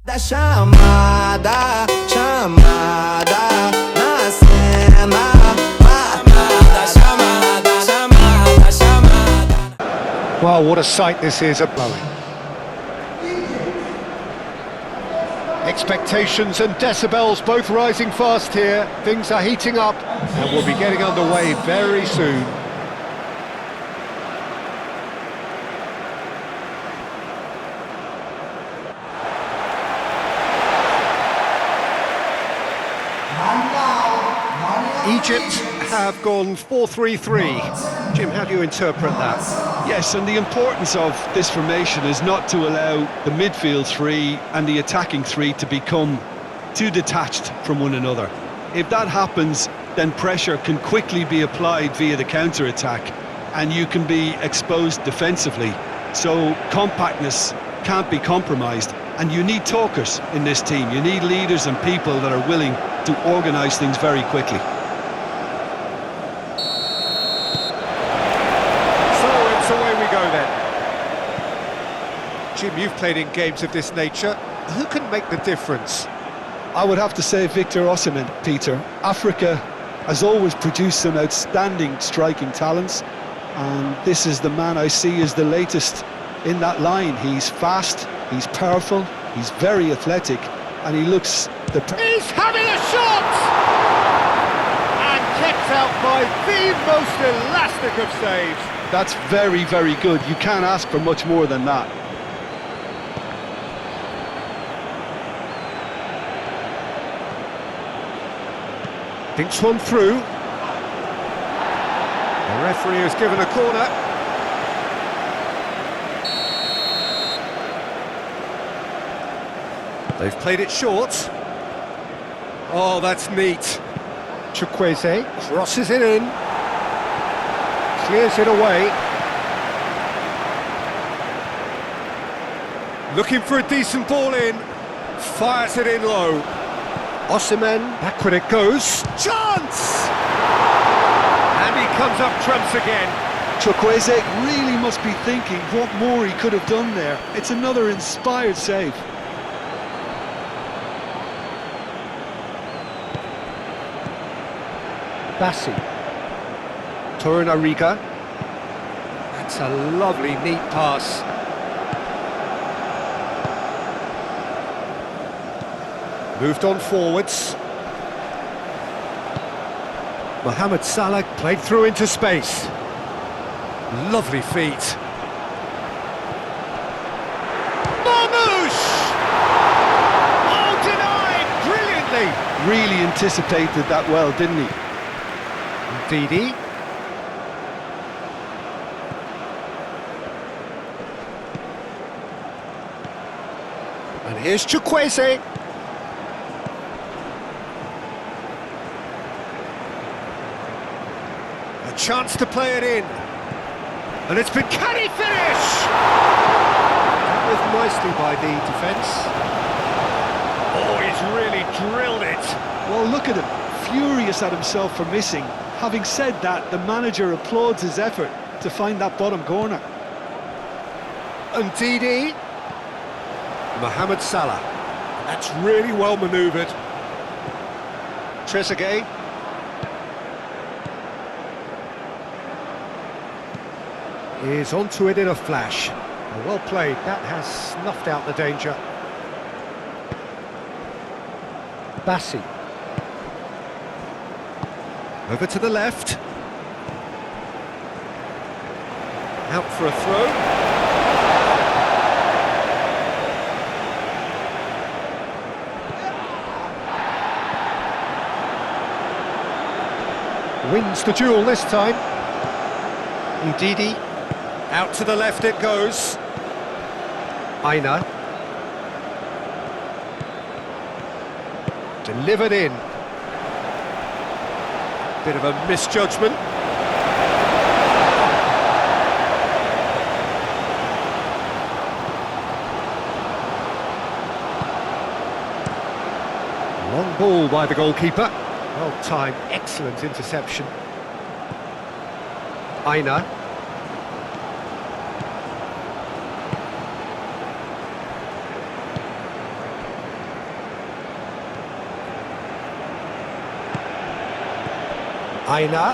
Da chamada, chamada, na cena, chamada, chamada, chamada, chamada. Well, what a sight this is at blowing. Expectations and decibels both rising fast here. Things are heating up and we'll be getting underway very soon. Egypt have gone 4-3-3. Jim, how do you interpret that? Yes, and the importance of this formation is not to allow the midfield three and the attacking three to become too detached from one another. If that happens, then pressure can quickly be applied via the counter-attack and you can be exposed defensively. So compactness can't be compromised, and you need talkers in this team. You need leaders and people that are willing to organise things very quickly. Away we go then. Jim, you've played in games of this nature. Who can make the difference? I would have to say Victor Osimhen, Peter. Africa has always produced some outstanding striking talents, and this is the man I see as the latest in that line. He's fast, he's powerful, he's very athletic, and he looks the... He's having a shot! And kept out by the most elastic of saves. That's very, very good. You can't ask for much more than that. Thinks one through. The referee has given a corner. They've played it short. Oh, that's neat. Chukwueze crosses it in. Clears it away. Looking for a decent ball in. Fires it in low. Osimhen, back when it goes. Chance! And he comes up trumps again. Chukwueze really must be thinking what more he could have done there. It's another inspired save. Bassi. Torunariga. That's a lovely, neat pass. Moved on forwards. Mohamed Salah played through into space. Lovely feet. Marmoush! Oh, denied! Brilliantly! Really anticipated that well, didn't he? Didi. And here's Chukwueze. A chance to play it in. And it's been... Can he finish? That was nicely by the defence. Oh, he's really drilled it. Well, look at him, furious at himself for missing. Having said that, the manager applauds his effort to find that bottom corner. And Didi. Mohamed Salah. That's really well manoeuvred. Trezeguet. Is onto it in a flash. Well played. That has snuffed out the danger. Bassi. Over to the left. Out for a throw. Wins the duel this time. Ndidi. Out to the left it goes. Aina. Delivered in. Bit of a misjudgment. Long ball by the goalkeeper. Well timed, excellent interception. Aina. Aina.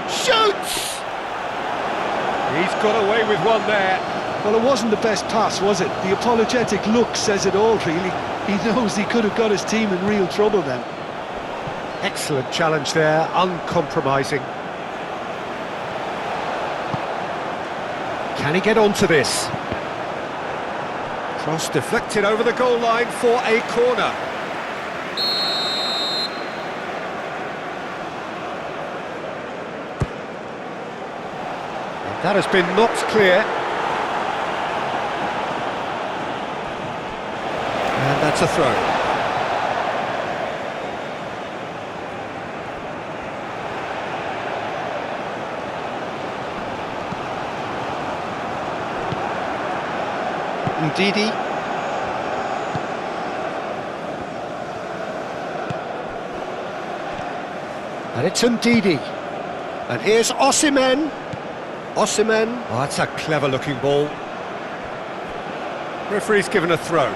Shoots! He's got away with one there. Well, it wasn't the best pass, was it? The apologetic look says it all, really. He knows he could have got his team in real trouble then. Excellent challenge there, uncompromising. Can he get onto this? Cross deflected over the goal line for a corner. And that has been knocked clear. And that's a throw. Ndidi. And it's Ndidi. And here's Osimhen. Osimhen. Oh, that's a clever looking ball. Referee's given a throw.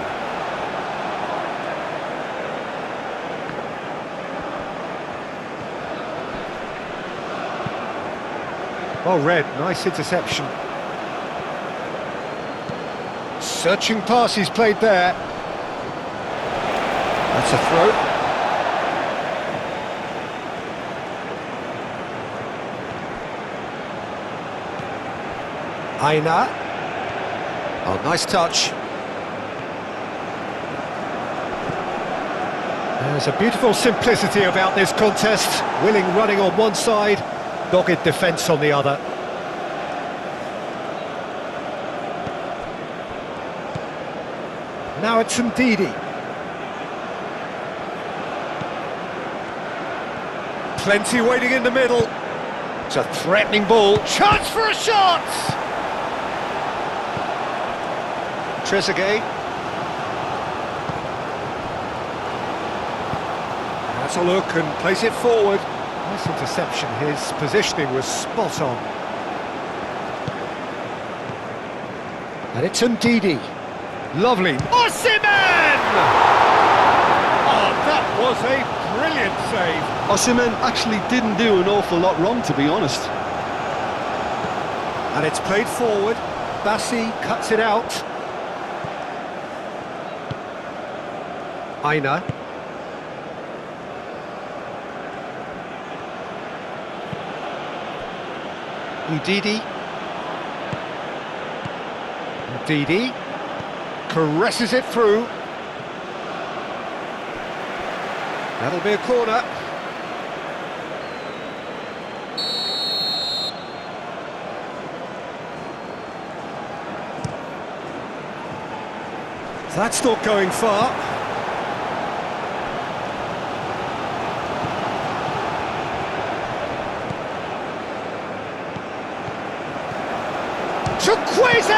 Well read, nice interception. Searching pass he's played there. That's a throw. Aina. Oh, nice touch. There's a beautiful simplicity about this contest. Willing running on one side, dogged defence on the other. Now it's Ndidi. Plenty waiting in the middle. It's a threatening ball. Chance for a shot! Trezeguet. That's a look and plays it forward. Nice interception. His positioning was spot on. And it's Ndidi. Lovely. Osimhen! Oh, that was a brilliant save. Osimhen actually didn't do an awful lot wrong, to be honest. And it's played forward. Bassi cuts it out. Aina. Ndidi. Ndidi. Caresses it through. That'll be a corner. That's not going far. Chukwueze!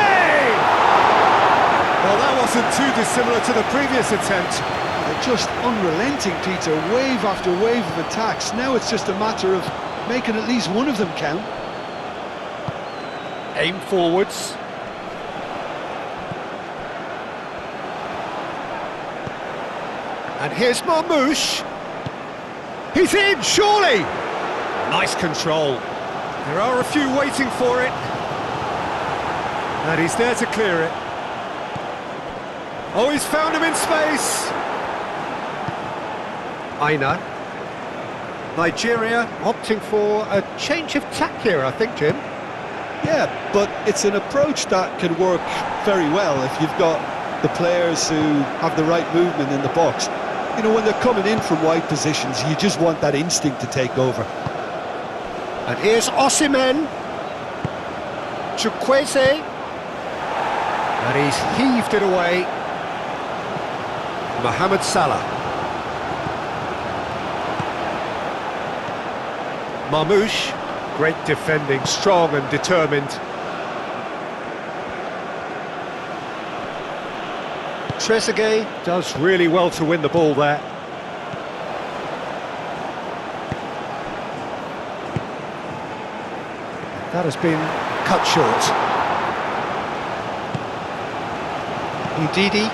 Well, that wasn't too dissimilar to the previous attempt. They're just unrelenting, Peter, wave after wave of attacks. Now it's just a matter of making at least one of them count. Aim forwards. And here's Marmoush. He's in, surely! Nice control. There are a few waiting for it. And he's there to clear it. Oh, he's found him in space! Aina. Nigeria opting for a change of tack here, I think, Jim. Yeah, but it's an approach that can work very well if you've got the players who have the right movement in the box. You know, when they're coming in from wide positions, you just want that instinct to take over. And here's Osimhen. Chukwueze. And he's heaved it away. Mohamed Salah. Marmoush, great defending, strong and determined. Trezeguet does really well to win the ball there. That has been cut short. Ndidi.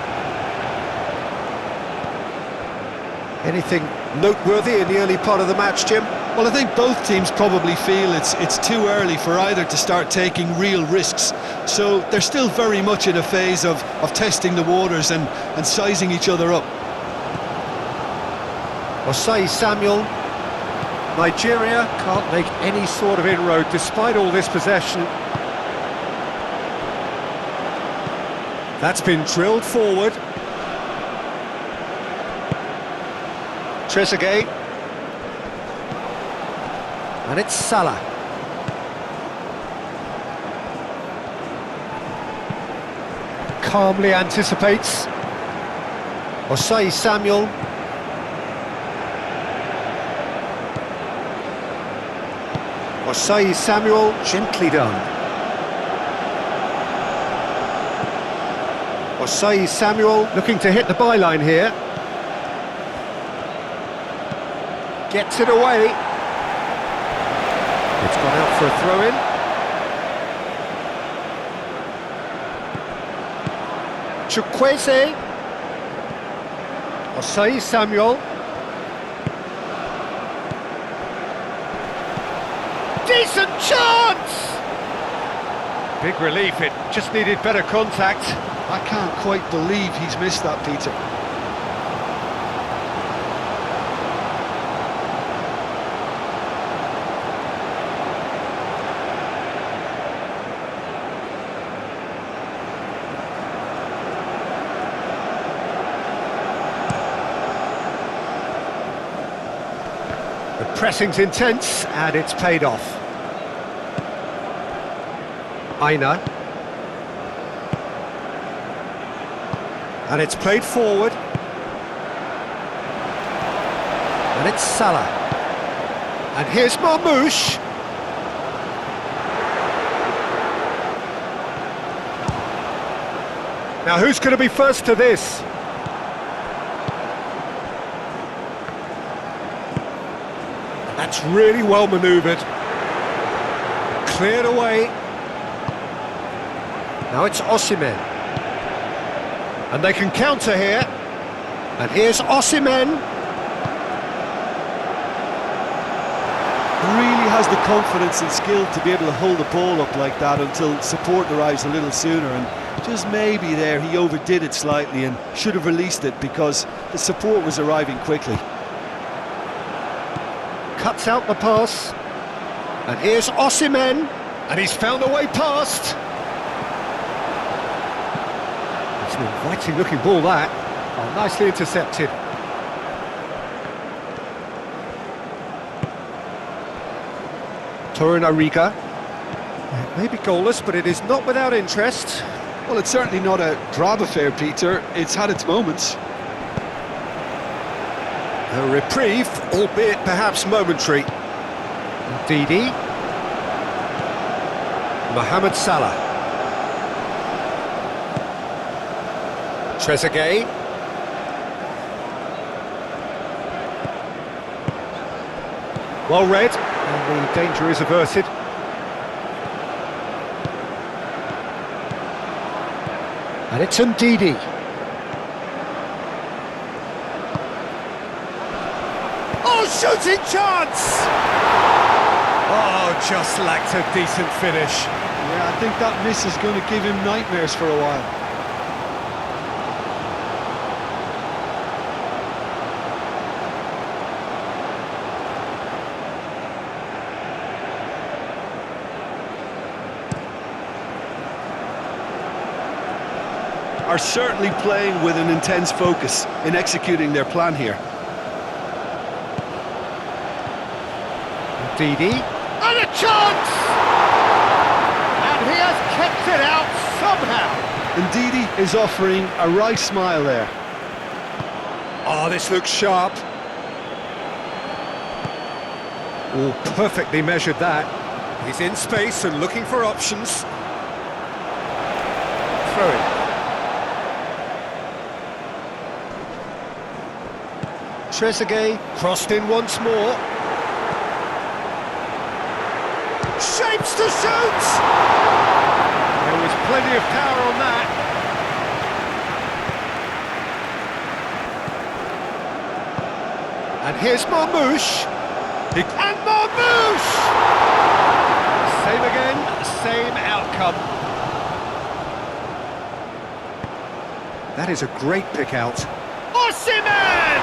Anything Noteworthy in the early part of the match, Jim? Well, I think both teams probably feel it's too early for either to start taking real risks. So they're still very much in a phase of testing the waters and sizing each other up. Osei Samuel. Nigeria can't make any sort of inroad despite all this possession. That's been drilled forward. Trezeguet. And it's Salah. Calmly anticipates. Osei Samuel. Osei Samuel, gently done. Osei Samuel looking to hit the byline here. Gets it away. It's gone out for a throw-in. Chukwueze. Osei Samuel. Decent chance! Big relief, it just needed better contact. I can't quite believe he's missed that, Peter. The pressing's intense, and it's paid off. Aina. And it's played forward. And it's Salah. And here's Marmoush. Now who's going to be first to this? That's really well manoeuvred. Cleared away. Now it's Osimhen. And they can counter here. And here's Osimhen. Really has the confidence and skill to be able to hold the ball up like that until support arrives a little sooner, and just maybe there he overdid it slightly and should have released it because the support was arriving quickly. Cuts out the pass. And here's Osimhen. And he's found a way past. It's an inviting looking ball, that. Oh, nicely intercepted. Torunariga. It may be goalless, but it is not without interest. Well, it's certainly not a drab affair, Peter. It's had its moments. A reprieve, albeit perhaps momentary. Ndidi. Mohamed Salah. Trezeguet. Well read, and the danger is averted. And it's Ndidi. Oh, shooting chance! Oh, just lacked a decent finish. Yeah, I think that miss is going to give him nightmares for a while. Are certainly playing with an intense focus in executing their plan here. Ndidi, and a chance! And he has kept it out somehow. Ndidi is offering a right smile there. Oh, this looks sharp. Oh, perfectly measured that. He's in space and looking for options. Throw it. Trezeguet crossed in once more. Shapes to shoot! There was plenty of power on that. And here's Marmoush. And Marmoush! Same again, same outcome. That is a great pick out. Osimhen!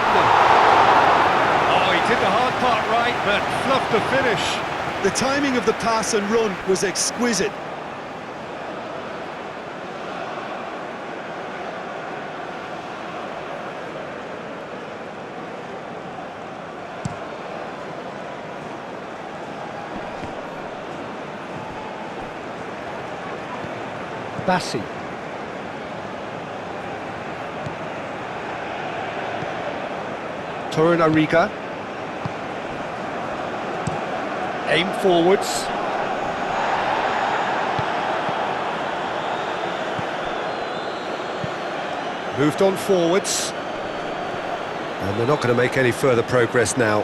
Oh, he did the hard part right, but fluffed the finish. The timing of the pass and run was exquisite. Bassi. Torunariga. Aim forwards. Moved on forwards. And they're not going to make any further progress now.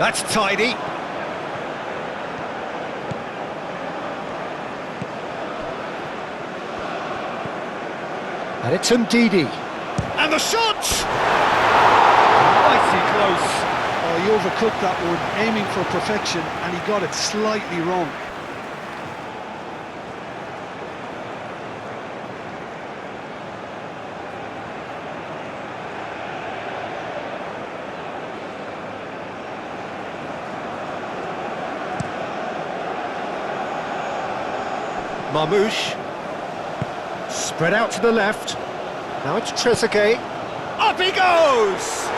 That's tidy. And it's Ndidi. And the shot! Mighty close. Oh, he overcooked that one, aiming for perfection, and he got it slightly wrong. Marmoush. Spread out to the left. Now it's Trezeguet. Up he goes!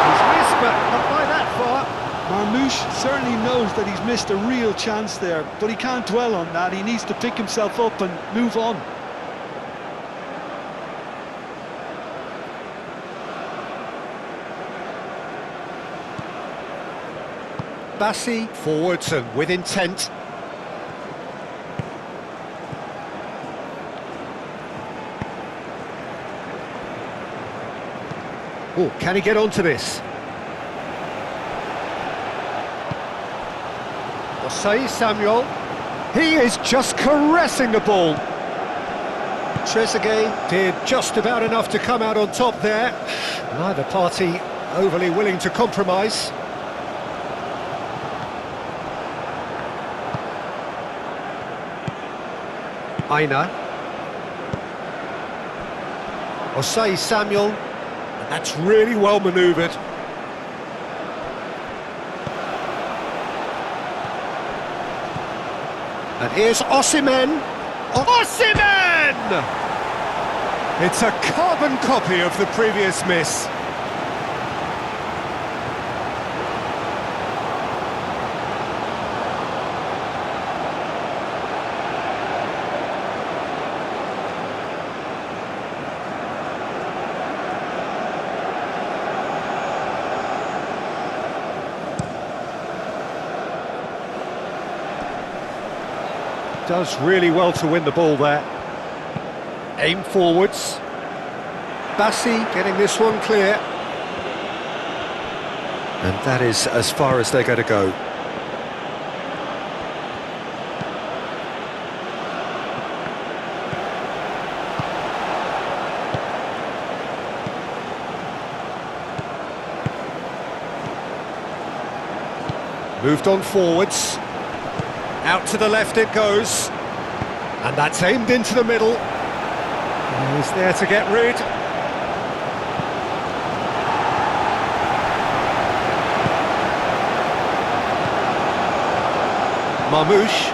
He's missed, but not by that far. Marmoush certainly knows that he's missed a real chance there, but he can't dwell on that. He needs to pick himself up and move on. Bassi forwards and with intent. Oh, can he get onto this? Osei Samuel. He is just caressing the ball. Trezeguet did just about enough to come out on top there. Neither party overly willing to compromise. Aina. Osei Samuel. That's really well manoeuvred. And here's Osimhen. Osimhen! It's a carbon copy of the previous miss. Does really well to win the ball there. Aim forwards. Bassi getting this one clear. And that is as far as they're going to go. Moved on forwards. Out to the left it goes. And that's aimed into the middle. He's there to get rid. Marmoush.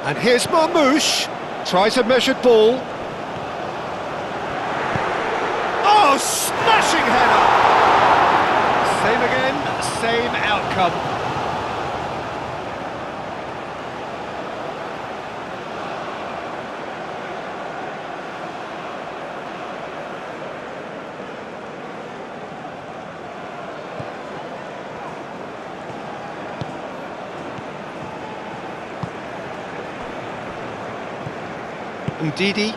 And here's Marmoush. Tries a measured ball. Oh, smashing header! Same again, same outcome. Ndidi.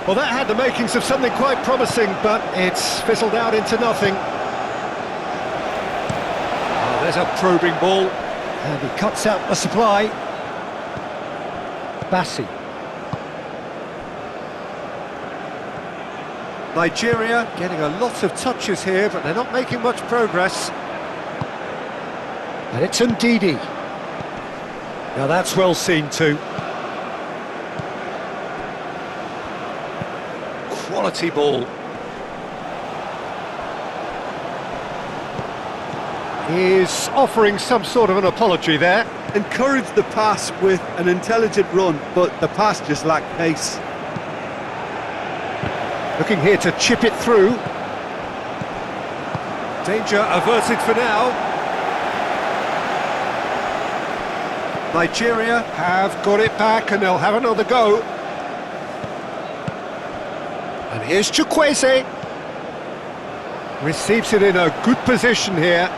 Well, that had the makings of something quite promising, but it's fizzled out into nothing. There's a probing ball. And he cuts out the supply. Bassi. Nigeria getting a lot of touches here, but they're not making much progress. And it's Ndidi. Now that's well seen too. Quality ball. He's offering some sort of an apology there. Encouraged the pass with an intelligent run, but the pass just lacked pace. Looking here to chip it through. Danger averted for now. Nigeria have got it back and they'll have another go. And here's Chukwueze. Receives it in a good position here.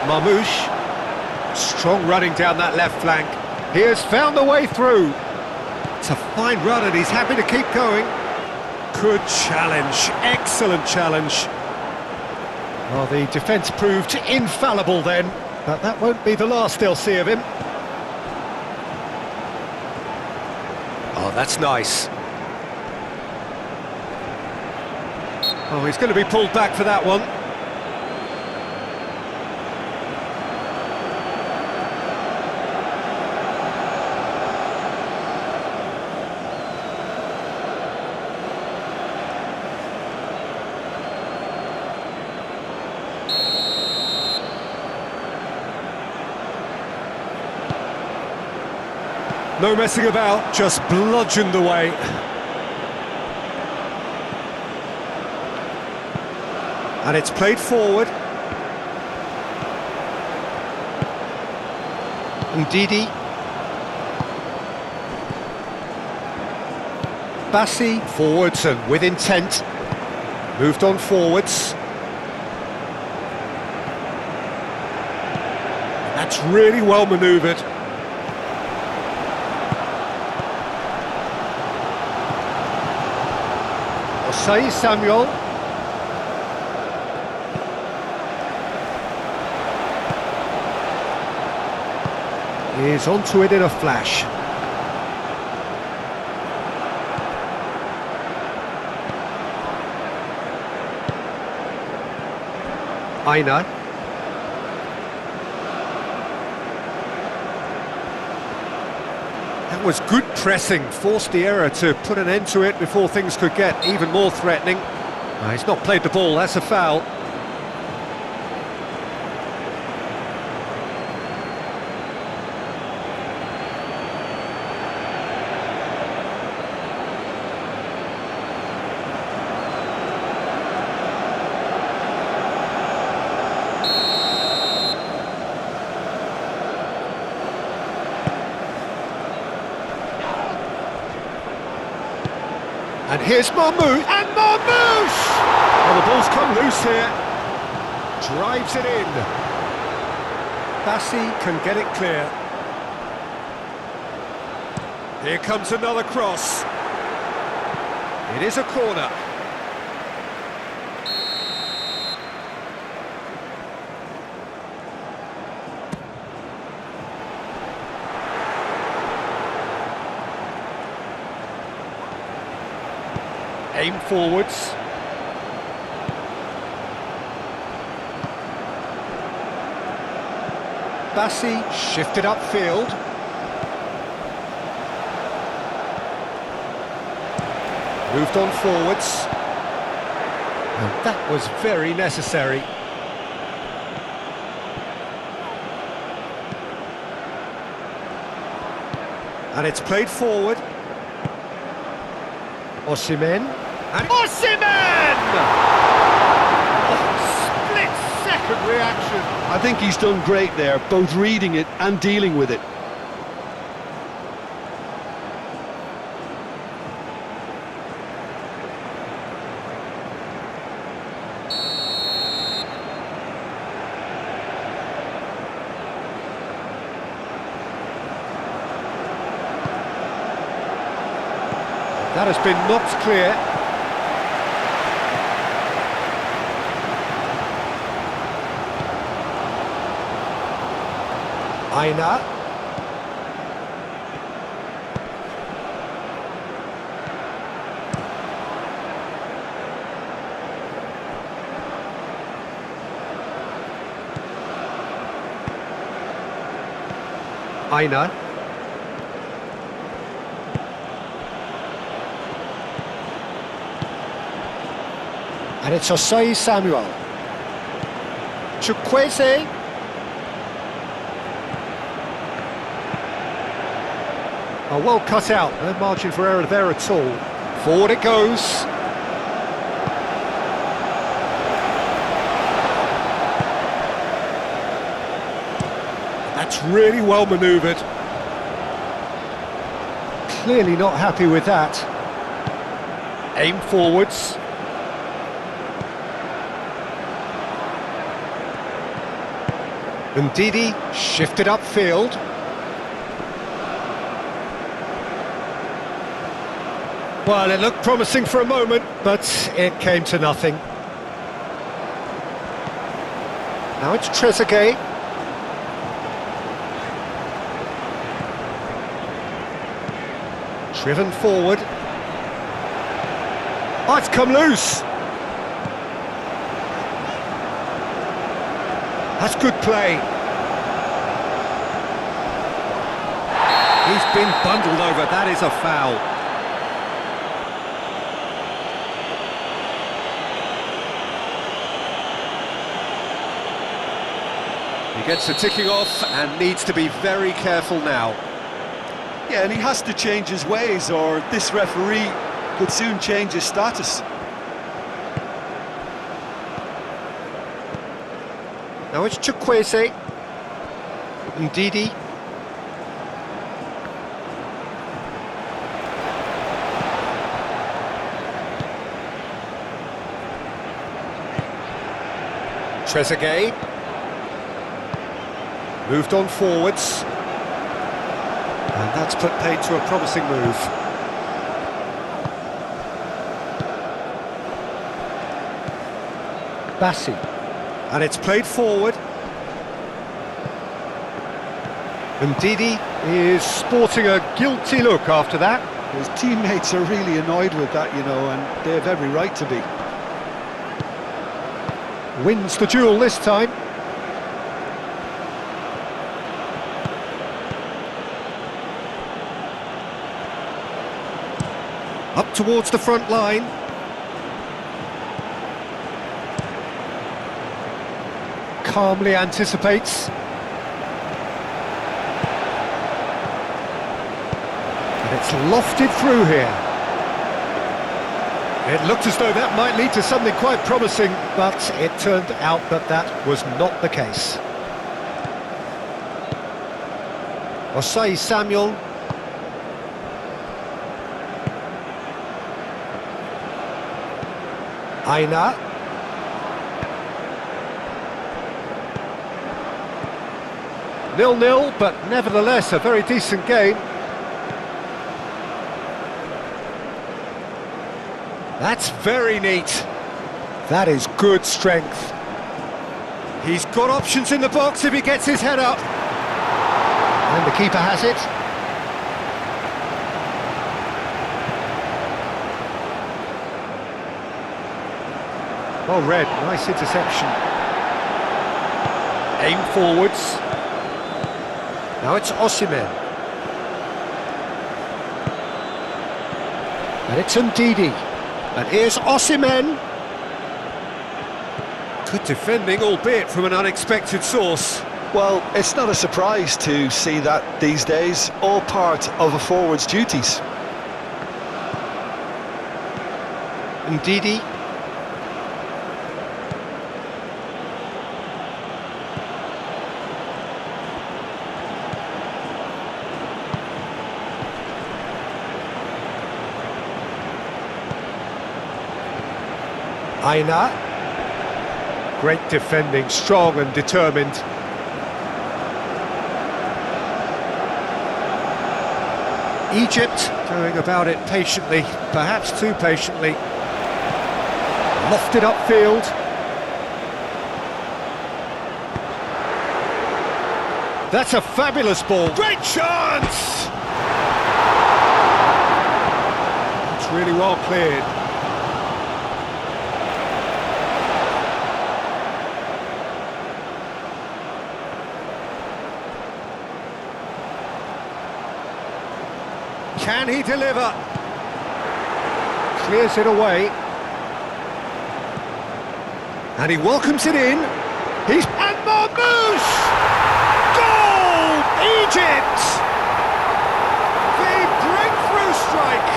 Mamouche. Strong running down that left flank. He has found the way through. It's a fine run and he's happy to keep going. Good challenge, excellent challenge. Well, the defence proved infallible then, but that won't be the last they'll see of him. Oh, that's nice. Oh, he's going to be pulled back for that one. No messing about, just bludgeoned away. And it's played forward. Ndidi. Bassi forwards and with intent. Moved on forwards. That's really well manoeuvred. Say Samuel. He's onto it in a flash. Aina. That was good pressing, forced the error to put an end to it before things could get even more threatening. He's not played the ball, that's a foul. And here's Mamouche, and Mamouche! Well, the ball's come loose here. Drives it in. Bassi can get it clear. Here comes another cross. It is a corner. Aim forwards. Bassi shifted upfield. Moved on forwards. And that was very necessary. And it's played forward. Osimhen. And Osimhen! Split-second reaction. I think he's done great there, both reading it and dealing with it. That has been knocked clear. Aina. Aina. And it's Osei Samuel. Chukwueze. Oh, well cut out. No margin for error there at all. Forward it goes. That's really well manoeuvred. Clearly not happy with that. Aim forwards. Ndidi shifted upfield. Well, it looked promising for a moment, but it came to nothing. Now it's Trezeguet. Driven forward. Oh, it's come loose. That's good play. He's been bundled over. That is a foul. He gets the ticking off and needs to be very careful now. Yeah, and he has to change his ways, or this referee could soon change his status. Now it's Chukwueze. Ndidi. Trezeguet. Moved on forwards. And that's put paid to a promising move. Bassi. And it's played forward. Ndidi is sporting a guilty look after that. His teammates are really annoyed with that, you know, and they have every right to be. Wins the duel this time. Up towards the front line. Calmly anticipates. And it's lofted through here. It looked as though that might lead to something quite promising, but it turned out that that was not the case. Osei Samuel. Aina. Nil-nil, but nevertheless a very decent game. That's very neat. That is good strength. He's got options in the box if he gets his head up. And the keeper has it. Well read, nice interception. Aim forwards. Now it's Osimhen. And it's Ndidi. And here's Osimhen. Good defending, albeit from an unexpected source. Well, it's not a surprise to see that these days, all part of a forward's duties. Ndidi. Aina. Great defending, strong and determined. Egypt going about it patiently, perhaps too patiently. Lofted upfield. That's a fabulous ball. Great chance! It's really well cleared. Can he deliver? Clears it away. And he welcomes it in. And Marmouche! Goal! Egypt! The breakthrough strike!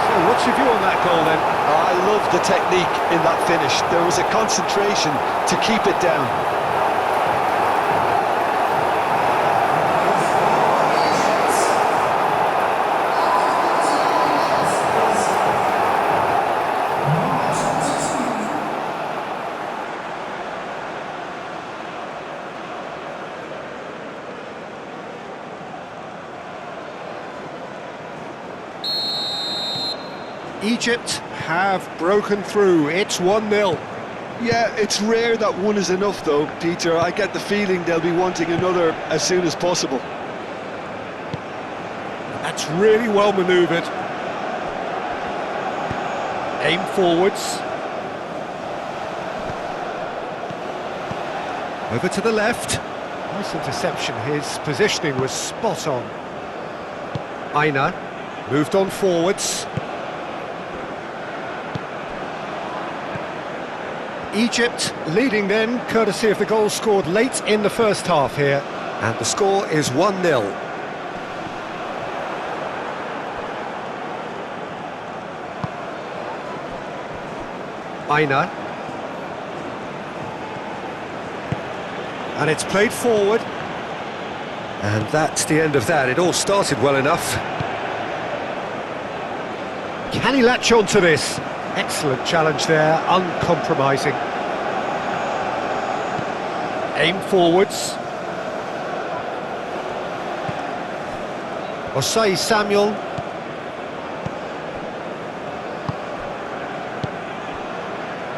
So what's your view on that goal then? I love the technique in that finish. There was a concentration to keep it down. Egypt have broken through. It's 1-0. Yeah, it's rare that one is enough though, Peter. I get the feeling they'll be wanting another as soon as possible. That's really well manoeuvred. Aim forwards. Over to the left. Nice interception. His positioning was spot on. Aina moved on forwards. Egypt leading then, courtesy of the goal scored late in the first half here. And the score is 1-0. Aina. And it's played forward. And that's the end of that. It all started well enough. Can he latch on to this? Excellent challenge there, uncompromising. Aim forwards. Osei Samuel.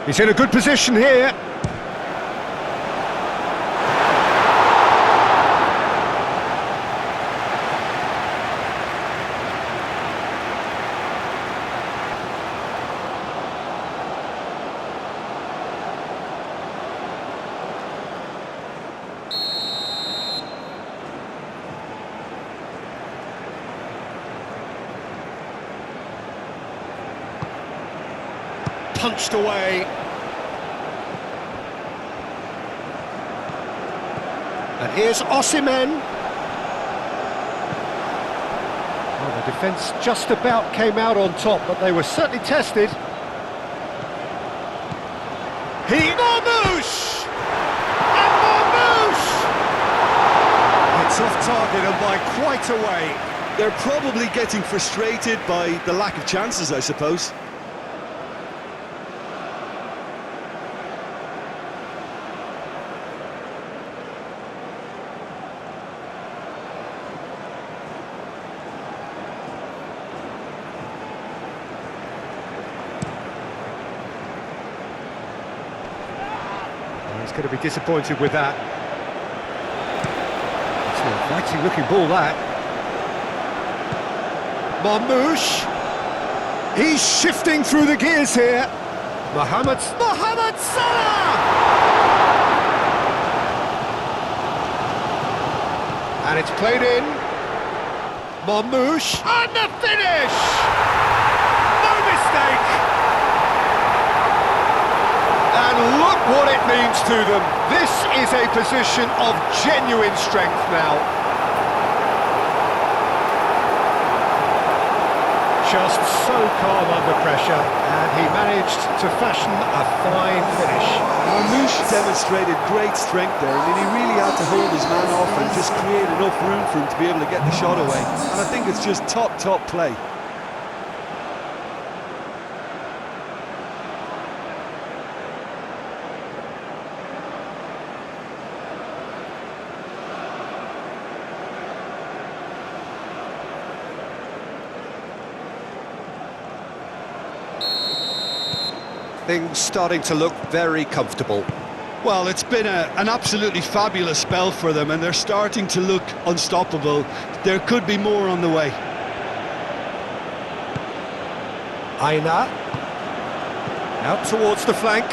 He's in a good position here. Punched away. And here's Osimhen. Well, the defence just about came out on top, but they were certainly tested. Marmouche! And Marmouche! It's off target and by quite a way. They're probably getting frustrated by the lack of chances, I suppose. He's going to be disappointed with that. It's an inviting looking ball, that. Marmouche. He's shifting through the gears here. Mohamed Salah! And it's played in. Marmouche. And the finish! No mistake! And look what it means to them. This is a position of genuine strength now. Just so calm under pressure, and he managed to fashion a fine finish. Marmouche demonstrated great strength there. I mean, he really had to hold his man off and just create enough room for him to be able to get the shot away. And I think it's just top play. Things starting to look very comfortable. Well, it's been an absolutely fabulous spell for them, and they're starting to look unstoppable. There could be more on the way. Aina. Out towards the flank.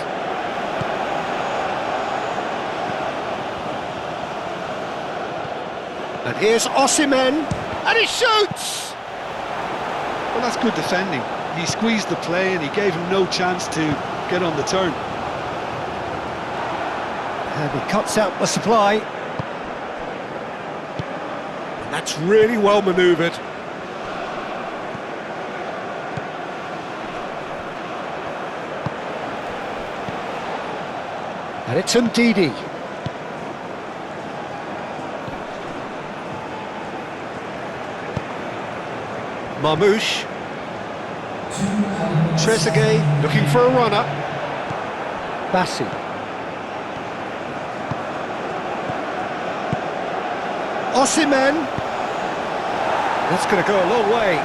And here's Osimhen, and he shoots! Well, that's good defending. He squeezed the play and he gave him no chance to get on the turn. And he cuts out the supply. And that's really well manoeuvred. And it's Ndidi. Marmouche. Trezeguet looking for a runner. Bassi. Osimhen. That's going to go a long way.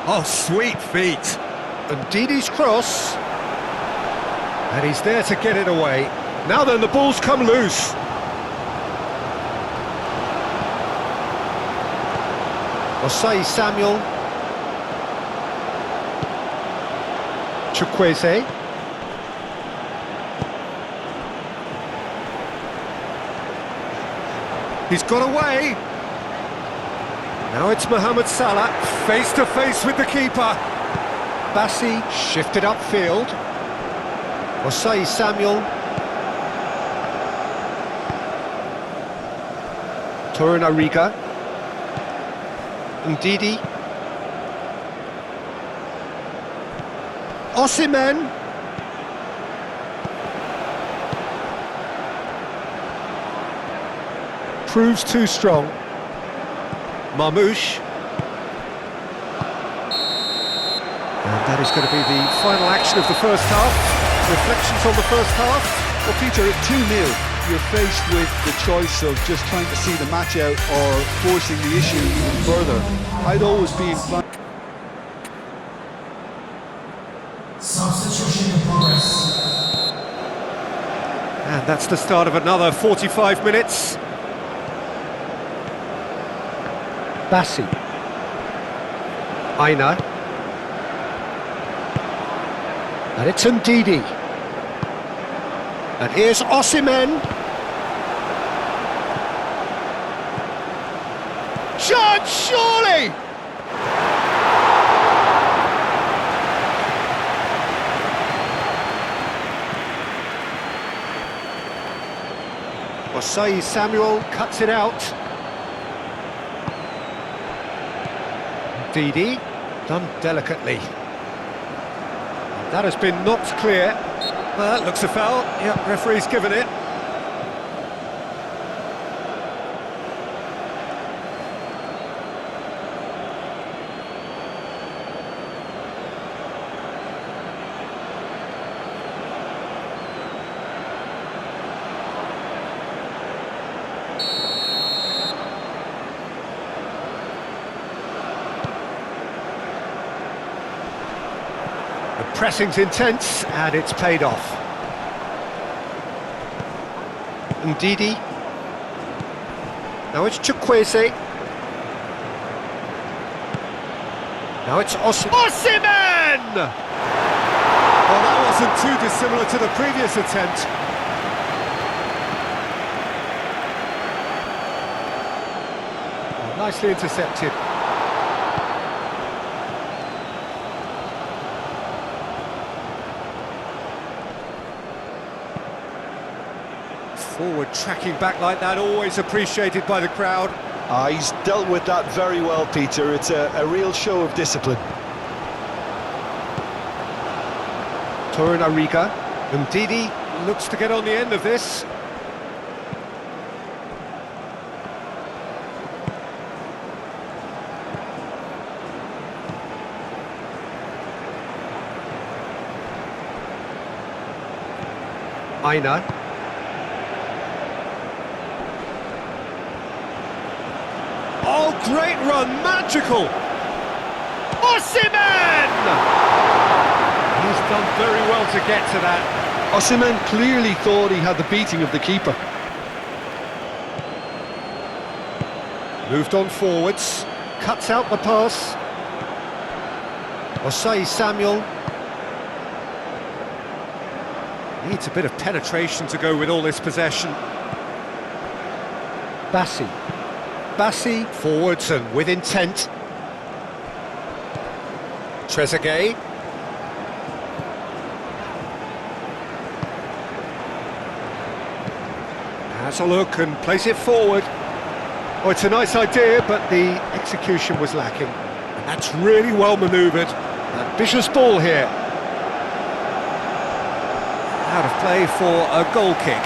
Oh, sweet feet. And Didi's cross. And he's there to get it away. Now then, the ball's come loose. Osei Samuel. Chukwueze. He's got away. Now it's Mohamed Salah, face to face with the keeper. Bassi shifted upfield. Osei Samuel. Torunariga. Ndidi. Osimhen. Proves too strong. Marmouche. And that is going to be the final action of the first half. Reflections on the first half? Well, Peter, at 2-0, you're faced with the choice of just trying to see the match out or forcing the issue even further. I'd always be inclined. Substitution in progress. And that's the start of another 45 minutes. Bassi. Aina. And it's Ndidi. And here's Osimhen. Chance, surely! Osei Samuel cuts it out. Ndidi, done delicately. That has been knocked clear. Well, that looks a foul. Yep, referee's given it. The pressing's intense, and it's paid off. Ndidi. Now it's Chukwueze. Now it's Osimhen! Well, that wasn't too dissimilar to the previous attempt. Oh, nicely intercepted. Forward tracking back like that, always appreciated by the crowd. He's dealt with that very well, Peter. It's a real show of discipline. Torunariga. Ndidi looks to get on the end of this. Aina. Oh, great run, magical! Osimhen! He's done very well to get to that. Osimhen clearly thought he had the beating of the keeper. Moved on forwards, cuts out the pass. Osei Samuel. Needs a bit of penetration to go with all this possession. Bassi forwards and with intent. Trezeguet. Has a look and plays it forward. Oh, it's a nice idea, but the execution was lacking. And that's really well manoeuvred. Ambitious ball here. Out of play for a goal kick.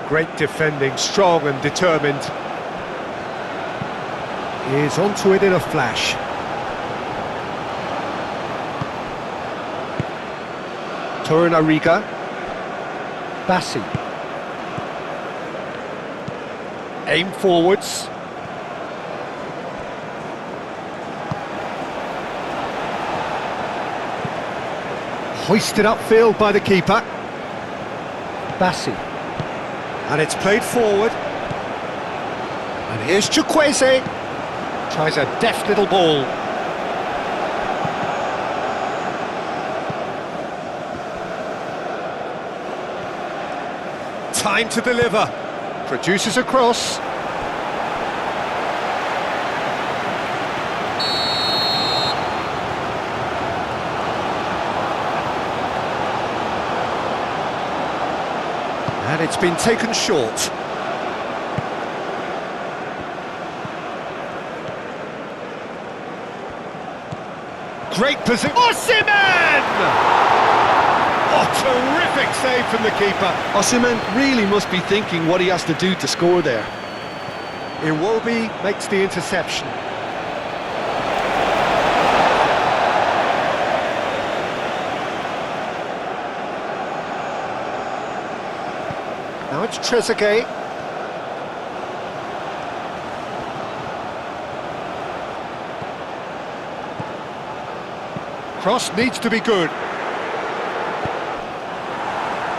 Great defending, strong and determined. He is onto it in a flash. Torunariga. Bassi. Aim forwards. Hoisted upfield by the keeper. Bassi. And it's played forward. And here's Chukwueze. Tries a deft little ball. Time to deliver. Produces a cross. And it's been taken short. Great position. Osimhen! Oh, terrific save from the keeper. Osimhen really must be thinking what he has to do to score there. Iwobi makes the interception. Now it's Trezeguet. Cross needs to be good.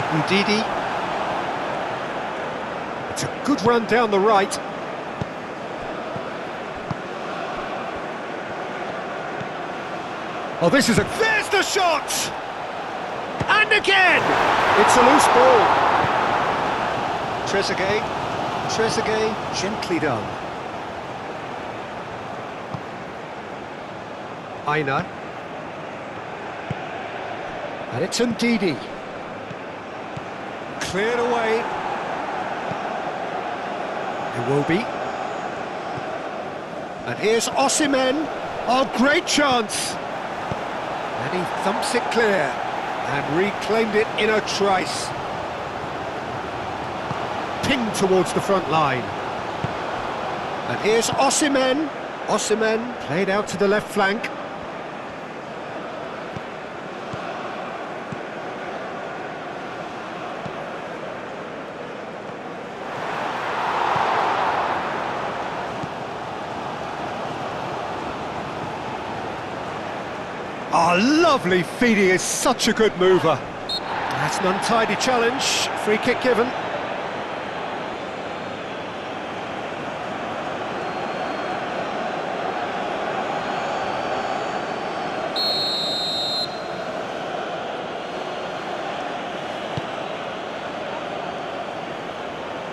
Ndidi. It's a good run down the right. Oh, this is a... There's the shot! And again! It's a loose ball. Trezeguet, gently done. Aina. And it's Ndidi. Cleared away. Iwobi. And here's Osimhen. Oh, great chance! And he thumps it clear and reclaimed it in a trice. Pinged towards the front line. And here's Osimhen. Osimhen played out to the left flank. Oh, lovely feed, he is such a good mover. That's an untidy challenge, free kick given.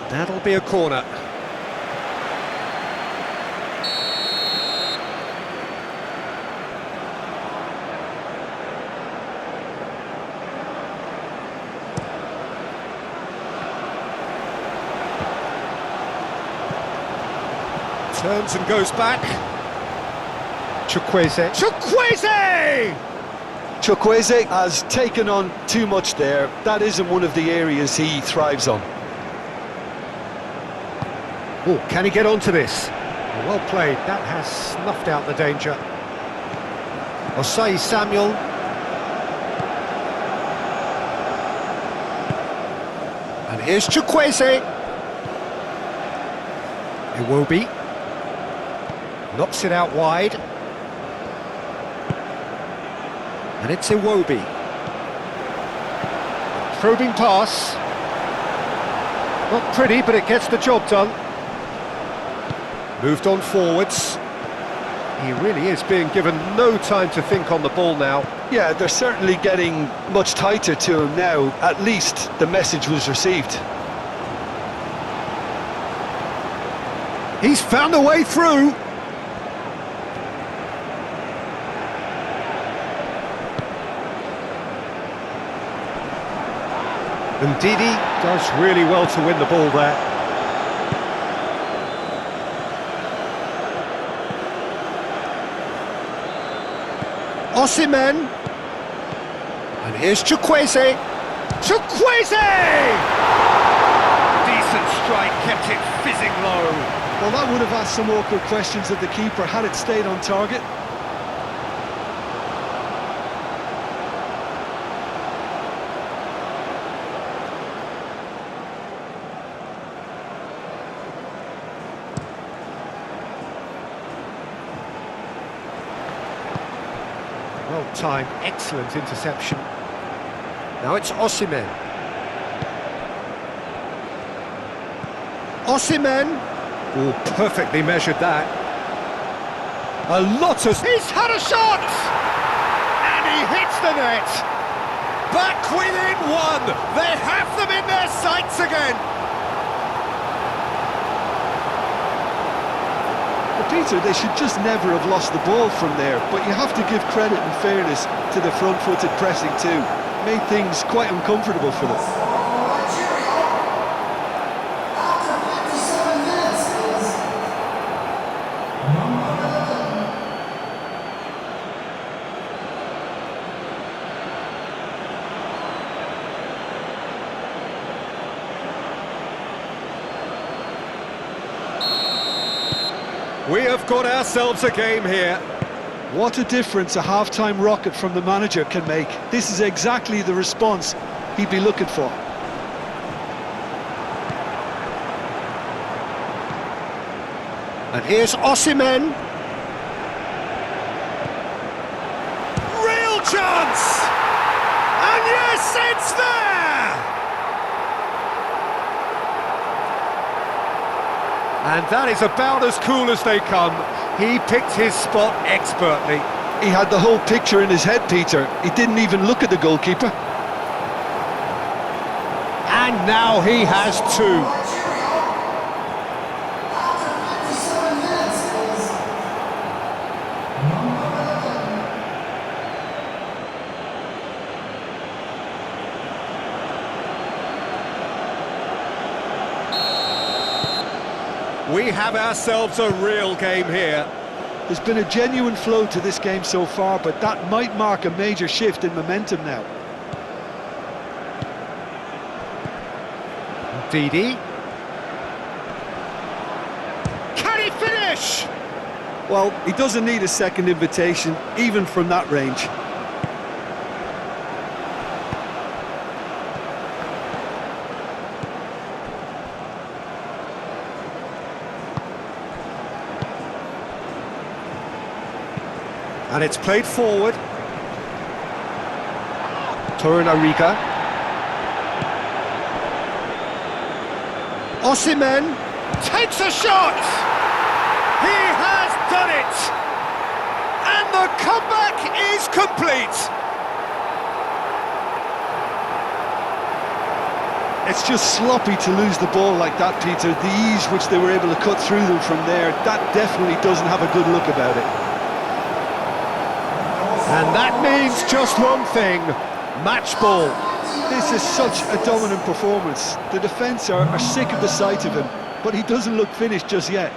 That'll be a corner. Turns and goes back. Chukwueze. Chukwueze has taken on too much there. That isn't one of the areas he thrives on. Oh, can he get onto this? Well played, that has snuffed out the danger. Osei Samuel. here's Chukwueze. Iwobi. Knocks it out wide. And it's Iwobi. Probing pass. Not pretty, but it gets the job done. Moved on forwards. He really is being given no time to think on the ball now. Yeah, they're certainly getting much tighter to him now. At least the message was received. He's found a way through. Ndidi does really well to win the ball there. Osimhen. And here's Chukwueze. Chukwueze! Decent strike, kept it fizzing low. Well, that would have asked some awkward questions of the keeper had it stayed on target. Well timed, excellent interception. Now it's Osimhen. Osimhen! Oh, perfectly measured that. A lot of... He's had a shot! And he hits the net! Back within one! They have them in their sights again! Peter, they should just never have lost the ball from there, but you have to give credit and fairness to the front-footed pressing too. Made things quite uncomfortable for them. We have got ourselves a game here. What a difference a half-time rocket from the manager can make. This is exactly the response he'd be looking for. And here's Osimhen. Real chance! And yes, it's there! And that is about as cool as they come. He picked his spot expertly. He had the whole picture in his head, Peter. He didn't even look at the goalkeeper. And now he has two. We have ourselves a real game here. There's been a genuine flow to this game so far, but that might mark a major shift in momentum now. Ndidi. Can he finish? Well, he doesn't need a second invitation, even from that range. And it's played forward. Torunariga. Osimhen takes a shot! He has done it! And the comeback is complete! It's just sloppy to lose the ball like that, Peter. The ease which they were able to cut through them from there, that definitely doesn't have a good look about it. And that means just one thing, match ball. This is such a dominant performance. The defence are sick of the sight of him, but he doesn't look finished just yet.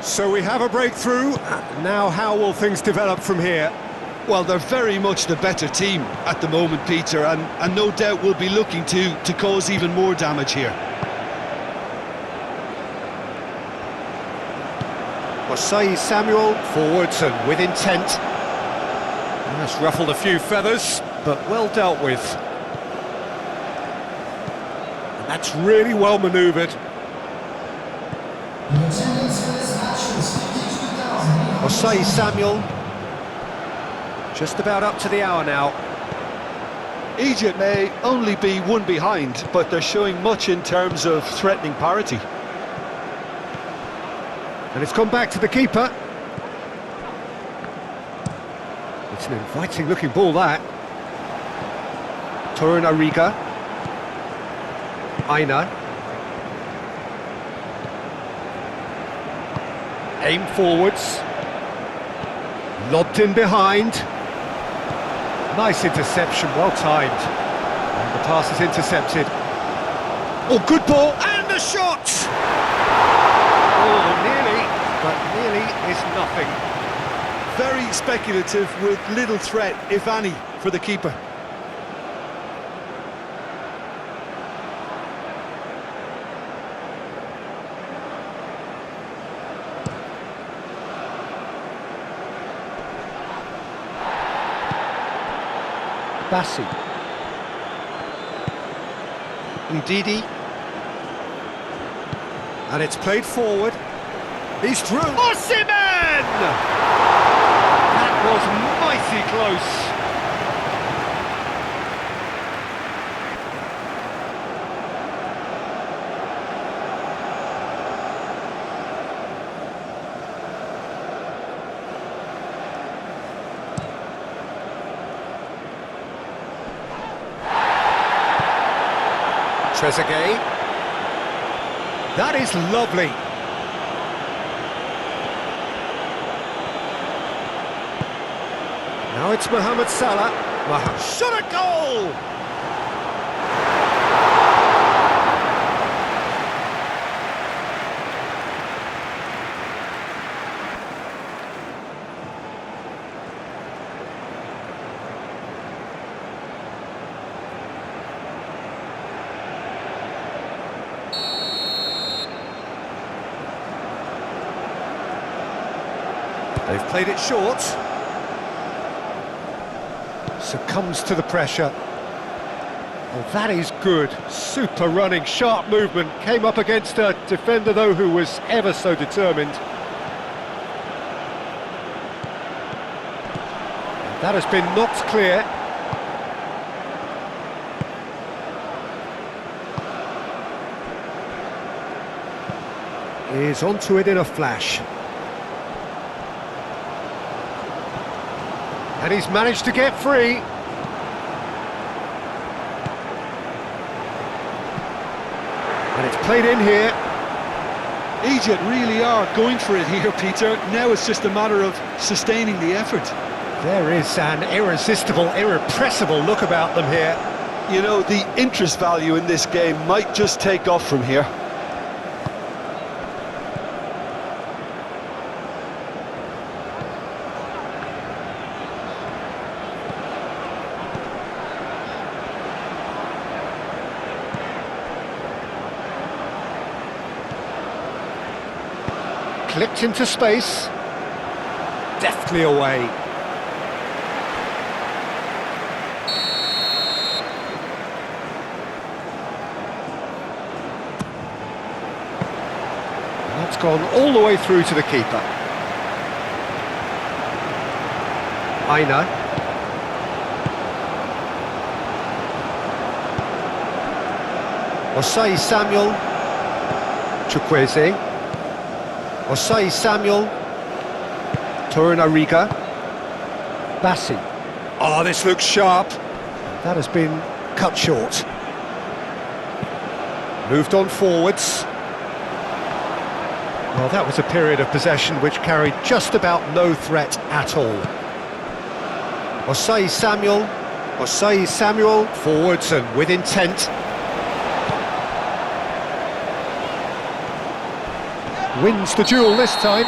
So we have a breakthrough. Now how will things develop from here? Well, they're very much the better team at the moment, Peter, and no doubt will be looking to cause even more damage here. Osei Samuel, forwards and with intent. That's ruffled a few feathers, but well dealt with. And that's really well manoeuvred. Osei Samuel, just about up to the hour now. Egypt may only be one behind, but they're showing much in terms of threatening parity. And it's gone back to the keeper. It's an inviting looking ball, that. Torunariga. Aina. Aim forwards. Lobbed in behind. Nice interception, well timed. And the pass is intercepted. Oh, good ball, and the shot! Oh, nearly, but nearly is nothing. Very speculative with little threat, if any, for the keeper. Bassi. Ndidi. And it's played forward. He's through. Osimhen! That was mighty close. Trezeguet. That is lovely. Now it's Mohamed Salah. Shot a goal! They've played it short. Succumbs to the pressure. Oh, that is good. Super running, sharp movement. Came up against a defender, though, who was ever so determined. That has been knocked clear. Is onto it in a flash. And he's managed to get free. And it's played in here. Egypt really are going for it here, Peter. Now it's just a matter of sustaining the effort. There is an irresistible, irrepressible look about them here. You know, the interest value in this game might just take off from here. Clipped into space. Deftly away. And that's gone all the way through to the keeper. Aina. Osei Samuel. Chukwueze. Osei Samuel, Torunariga, Bassi. Oh, this looks sharp. That has been cut short. Moved on forwards. Well, that was a period of possession which carried just about no threat at all. Osei Samuel, forwards and with intent. Wins the duel this time.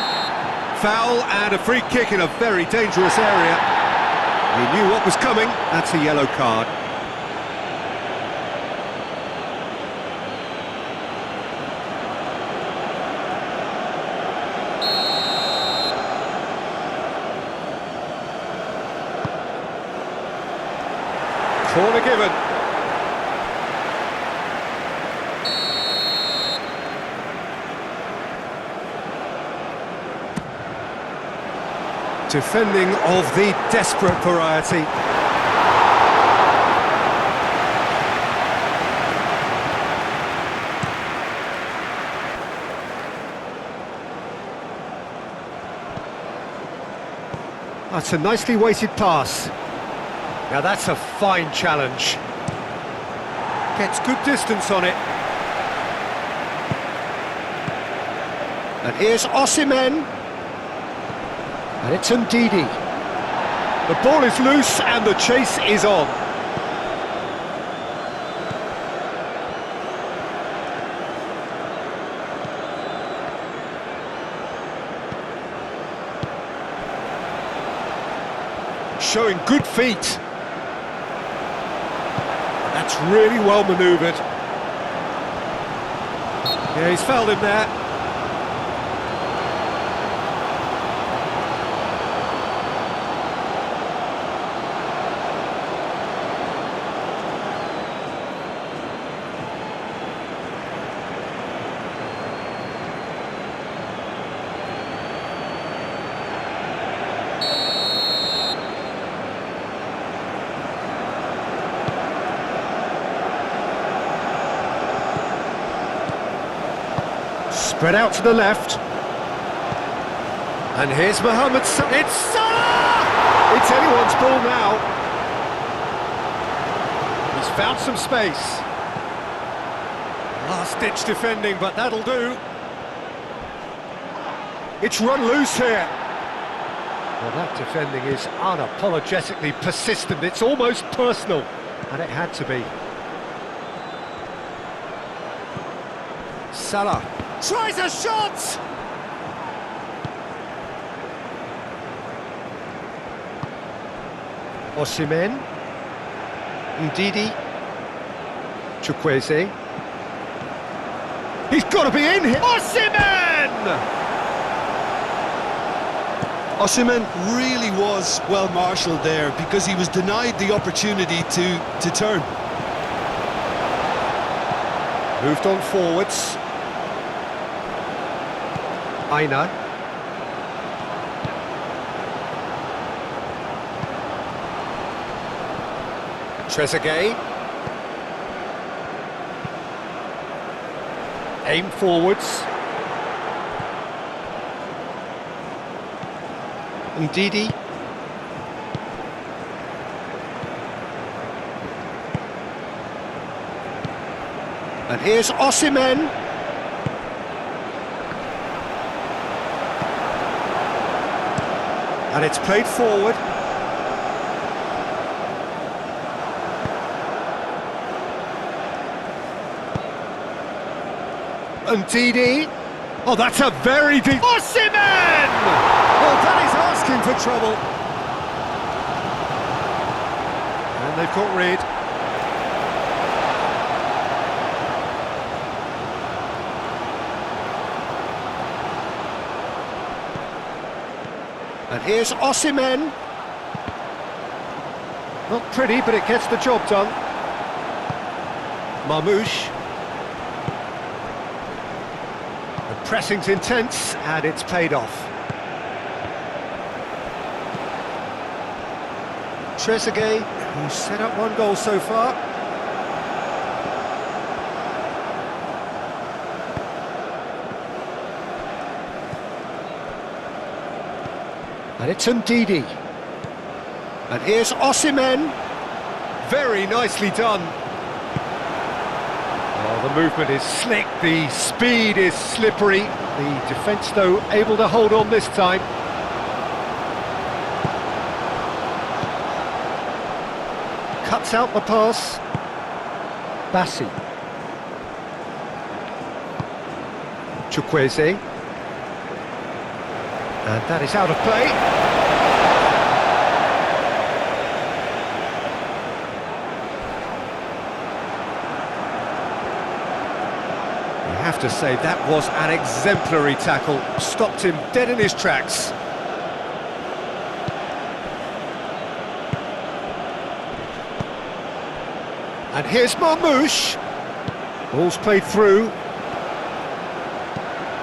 Foul and a free kick in a very dangerous area. He knew what was coming. That's a yellow card. Corner given. Defending of the desperate variety. That's a nicely weighted pass. Now that's a fine challenge. Gets good distance on it. And here's Osimhen. And it's Ndidi. The ball is loose and the chase is on. Showing good feet. That's really well manoeuvred. Yeah, he's fouled him there. Spread out to the left. And here's Mohamed Salah. It's Salah! It's anyone's ball now. He's found some space. Last-ditch defending, but that'll do. It's run loose here. Well, that defending is unapologetically persistent. It's almost personal, and it had to be. Salah tries a shot! Osimhen. Ndidi. Chukwueze. He's got to be in here! Osimhen! Osimhen really was well marshalled there because he was denied the opportunity to turn. Moved on forwards. Aina. Trezeguet. Aim forwards. Ndidi. And here's Osimhen. And it's played forward. Ndidi. Oh, that's a very deep... Osimhen! Well, that is asking for trouble. And they've got rid. And here's Osimhen. Not pretty, but it gets the job done. Marmoush. The pressing's intense, and it's paid off. Trezeguet, who's set up one goal so far. And it's Ndidi. And here's Osimhen. Very nicely done. Oh, the movement is slick, the speed is slippery. The defence, though, able to hold on this time. Cuts out the pass. Bassi. Chukwueze. And that is out of play. to save. That was an exemplary tackle. Stopped him dead in his tracks. And here's Marmouche. Ball's played through.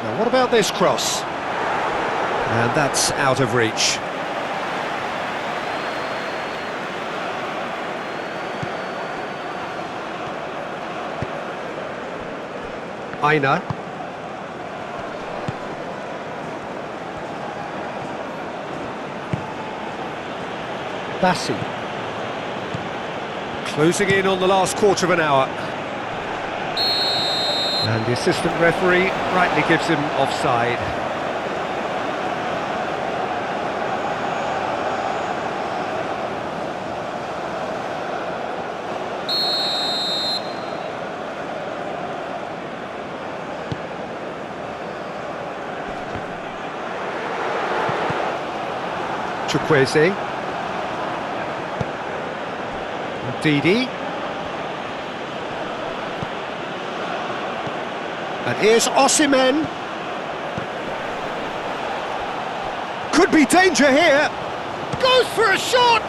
Now what about this cross? And that's out of reach. Aina. Bassi. Closing in on the last quarter of an hour. And the assistant referee rightly gives him offside. Chukwueze. Didi. And here's Osimhen. Could be danger here. Goes for a shot.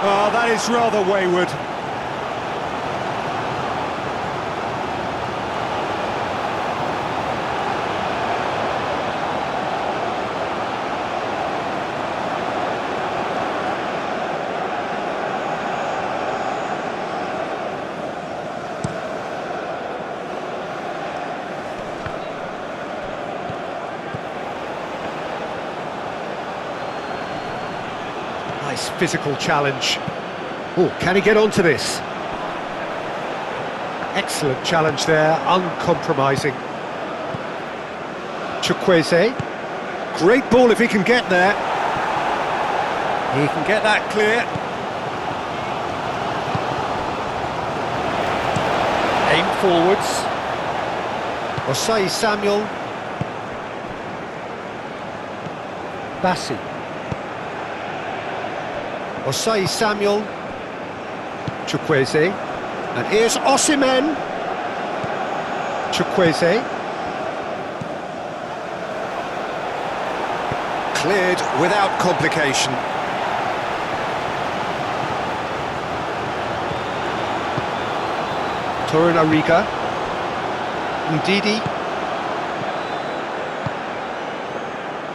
Oh, that is rather wayward. Nice physical challenge. Oh, can he get onto this? Excellent challenge there, uncompromising. Chukwueze. Great ball if he can get there. He can get that clear. Aim forwards. Osai Samuel. Bassi. Osai Samuel. Chukwueze. And here's Osimhen. Chukwueze. Cleared without complication. Torunarigha. Ndidi.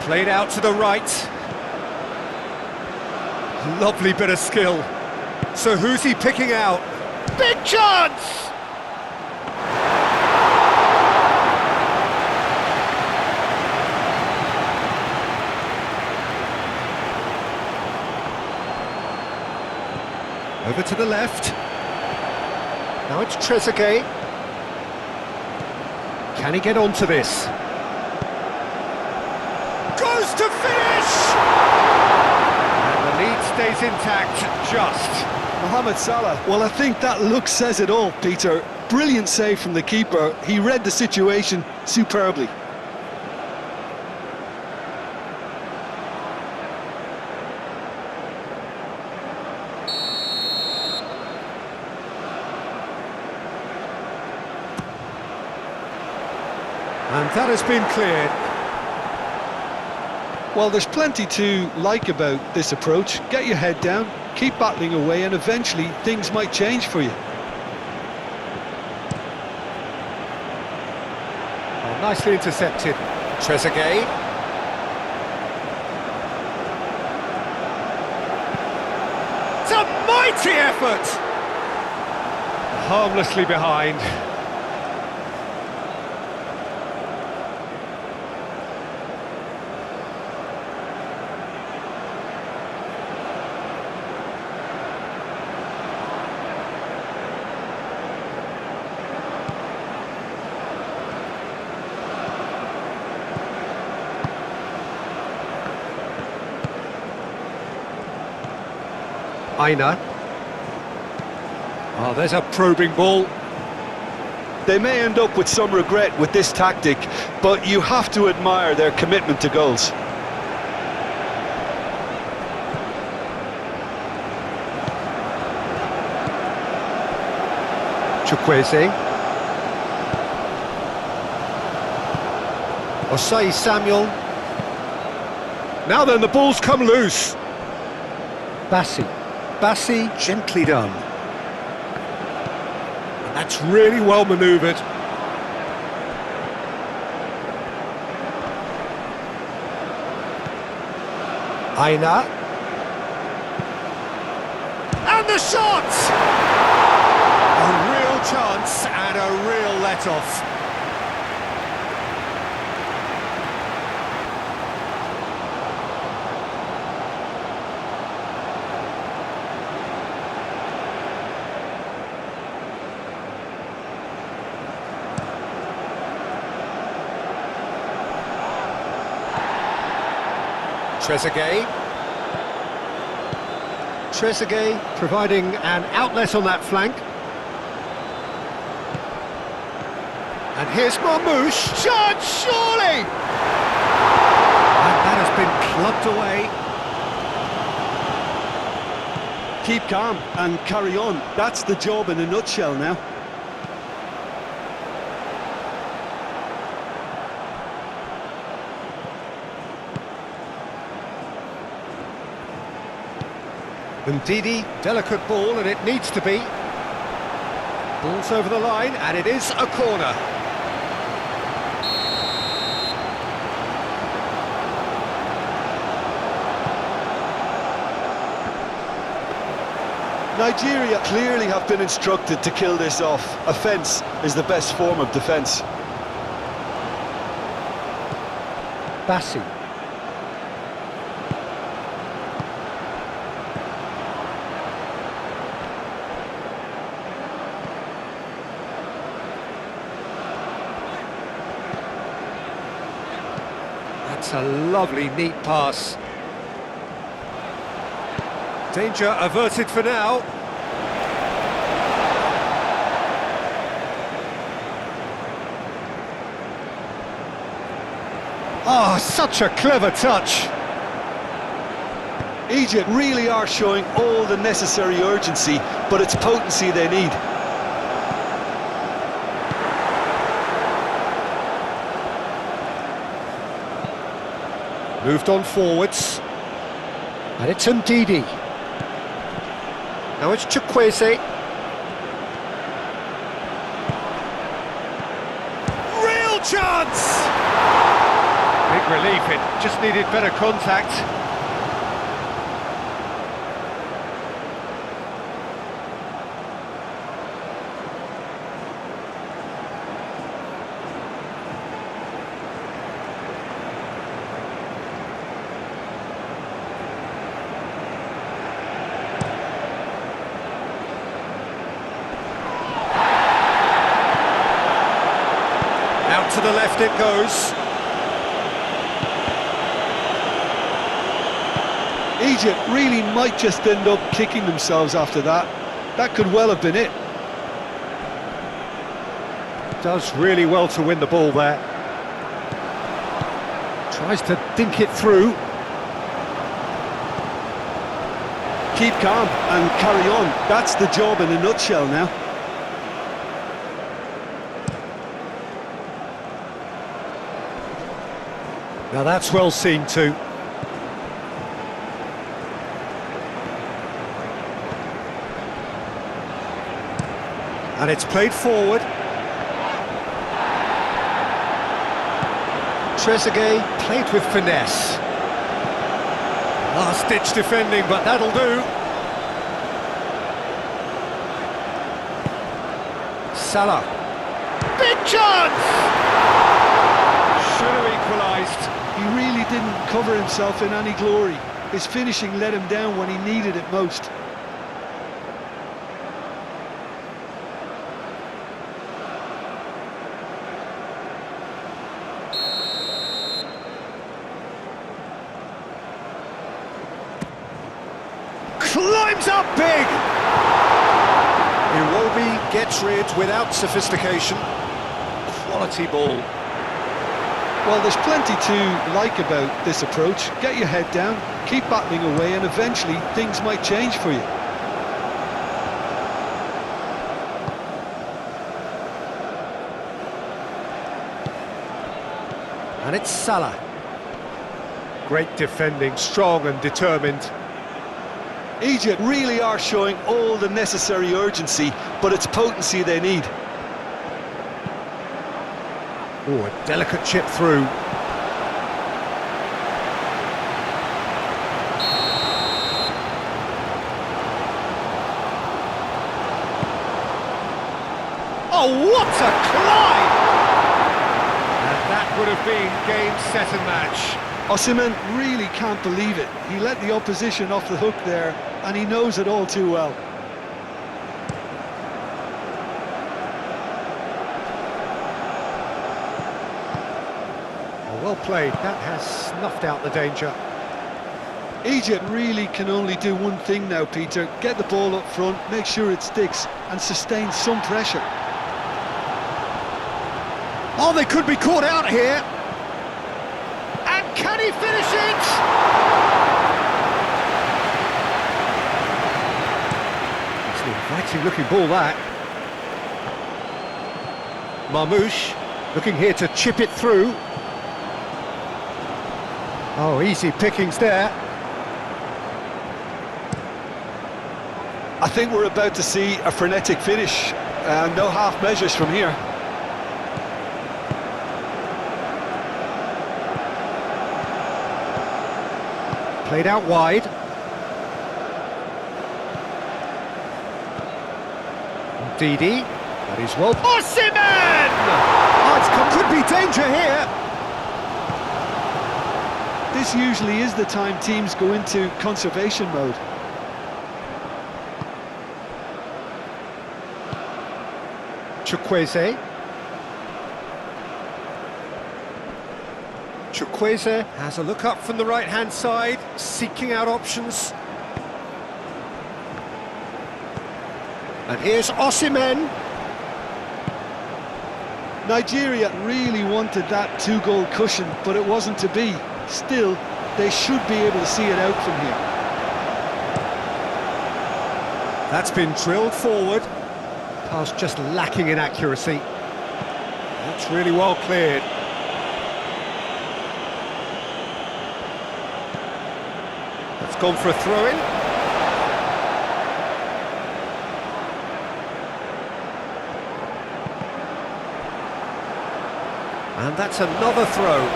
Played out to the right. Lovely bit of skill. So who's he picking out? Big chance! Over to the left. Now it's Trezeguet. Can he get onto this? Goes to finish! And the lead stays intact, just. Mohamed Salah, well, I think that look says it all, Peter. Brilliant save from the keeper. He read the situation superbly. And that has been cleared. Well, there's plenty to like about this approach. Get your head down, keep battling away, and eventually things might change for you. Oh, nicely intercepted. Trezeguet. It's a mighty effort! Harmlessly behind. Aina. Oh, there's a probing ball. They may end up with some regret with this tactic, but you have to admire their commitment to goals. Chukwueze. Osei Samuel. Now then, the ball's come loose. Bassi, gently done. And that's really well manoeuvred. Aina. And the shot! A real chance and a real let-off. Trezeguet providing an outlet on that flank. And here's Marmoush. Shot, surely! And that has been clubbed away. Keep calm and carry on. That's the job in a nutshell now. Ndidi, delicate ball, and it needs to be. Ball's over the line, and it is a corner. Nigeria clearly have been instructed to kill this off. Offence is the best form of defence. Bassi. That's a lovely, neat pass. Danger averted for now. Oh, such a clever touch. Egypt really are showing all the necessary urgency, but it's potency they need. Moved on forwards. And it's Ndidi. Now it's Chukwueze. Real chance! Big relief, it just needed better contact. Out to the left it goes. Egypt really might just end up kicking themselves after that. That could well have been it. Does really well to win the ball there. Tries to dink it through. Keep calm and carry on. That's the job in a nutshell now. Now that's well seen too. And it's played forward. Trezeguet played with finesse. Last-ditch defending, but that'll do. Salah. Big chance! Should have equalised. He really didn't cover himself in any glory. His finishing let him down when he needed it most. Climbs up big! Iwobi gets rid without sophistication. Quality ball. Well, there's plenty to like about this approach. Get your head down, keep battling away, and eventually things might change for you. And it's Salah. Great defending, strong and determined. Egypt really are showing all the necessary urgency, but it's potency they need. Oh, a delicate chip through. Oh, what a climb! And that would have been game, set and match. Osimhen really can't believe it. He let the opposition off the hook there, and he knows it all too well. Oh, well played. That has snuffed out the danger. Egypt really can only do one thing now, Peter. Get the ball up front, make sure it sticks, and sustain some pressure. Oh, they could be caught out here. And can he finish it? It's an inviting looking ball, that. Marmoush looking here to chip it through. Oh, easy pickings there. I think we're about to see a frenetic finish. No half measures from here. Played out wide. Didi, that is well. Osimhen! Oh, could be danger here. This usually is the time teams go into conservation mode. Chukwueze. Chukwueze has a look up from the right-hand side, seeking out options. And here's Osimhen. Nigeria really wanted that two-goal cushion, but it wasn't to be. Still, they should be able to see it out from here. That's been drilled forward. Pass just lacking in accuracy. That's really well cleared. That's gone for a throw-in. And that's another throw.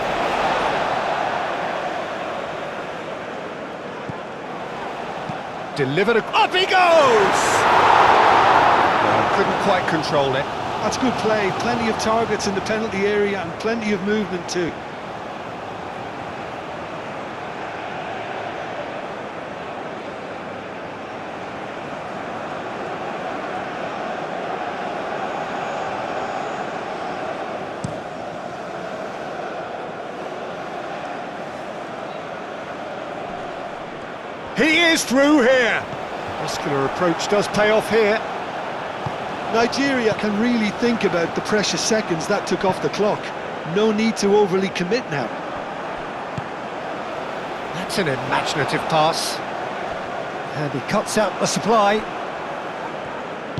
Delivered up he goes! Well, couldn't quite control it. That's good play, plenty of targets in the penalty area and plenty of movement too. He is through here. Muscular approach does pay off here. Nigeria can really think about the precious seconds that took off the clock. No need to overly commit now. That's an imaginative pass. And he cuts out the supply.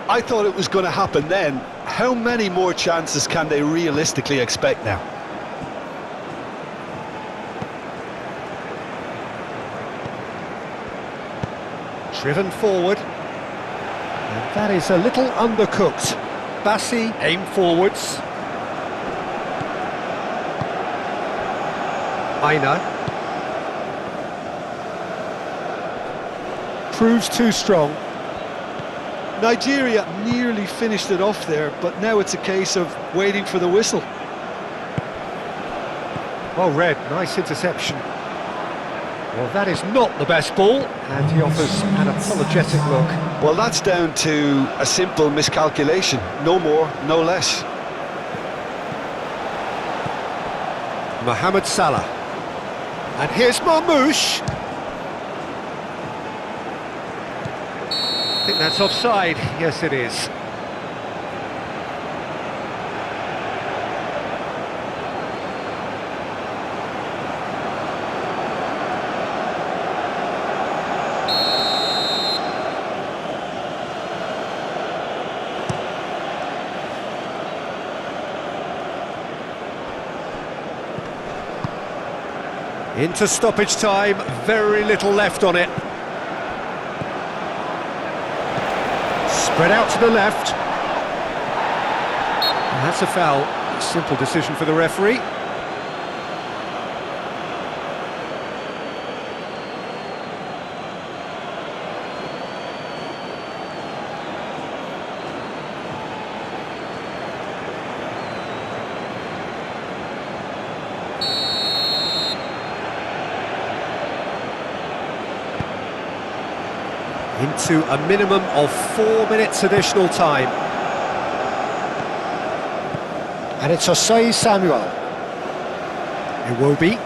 I thought it was going to happen then. How many more chances can they realistically expect now? Driven forward. And that is a little undercooked. Bassi aim forwards. Aina. Proves too strong. Nigeria nearly finished it off there, but now it's a case of waiting for the whistle. Well read, nice interception. Well, that is not the best ball, and he offers an apologetic look. Well, that's down to a simple miscalculation. No more, no less. Mohamed Salah. And here's Marmoush. I think that's offside. Yes, it is. Into stoppage time, very little left on it. Spread out to the left. And that's a foul. Simple decision for the referee. Into a minimum of 4 minutes additional time. And it's Osei Samuel. Iwobi.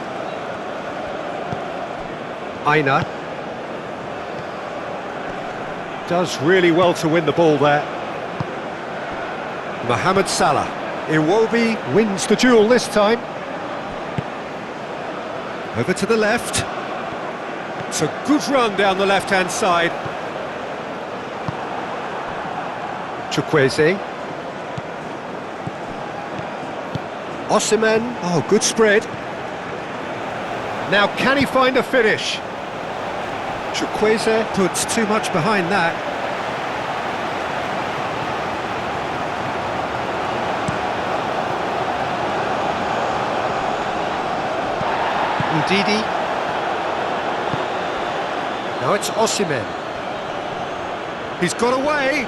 Aina. Does really well to win the ball there. Mohamed Salah. Iwobi wins the duel this time. Over to the left. It's a good run down the left-hand side. Chukwueze. Osimhen, oh, good spread. Now, can he find a finish? Chukwueze puts too much behind that. Ndidi. Now it's Osimhen. He's got away.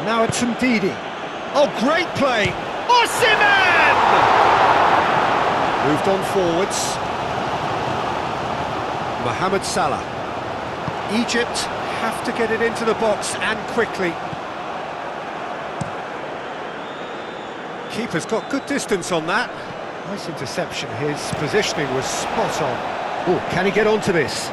Now it's Ndidi. Oh, great play! Osimhen! Moved on forwards. Mohamed Salah. Egypt have to get it into the box and quickly. Keeper's got good distance on that. Nice interception. His positioning was spot on. Oh, can he get onto this?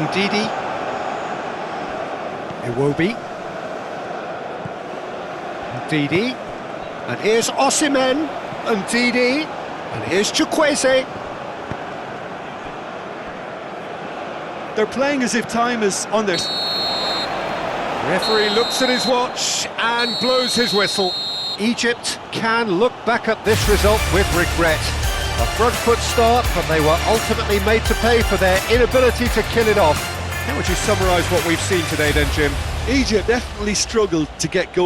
Ndidi. Iwobi. Ndidi. And here's Osimhen. Ndidi. And here's Chukwueze. They're playing as if time is on their... Referee looks at his watch and blows his whistle. Egypt can look back at this result with regret. A front foot start, but they were ultimately made to pay for their inability to kill it off. How would you summarise what we've seen today then, Jim? Egypt definitely struggled to get going.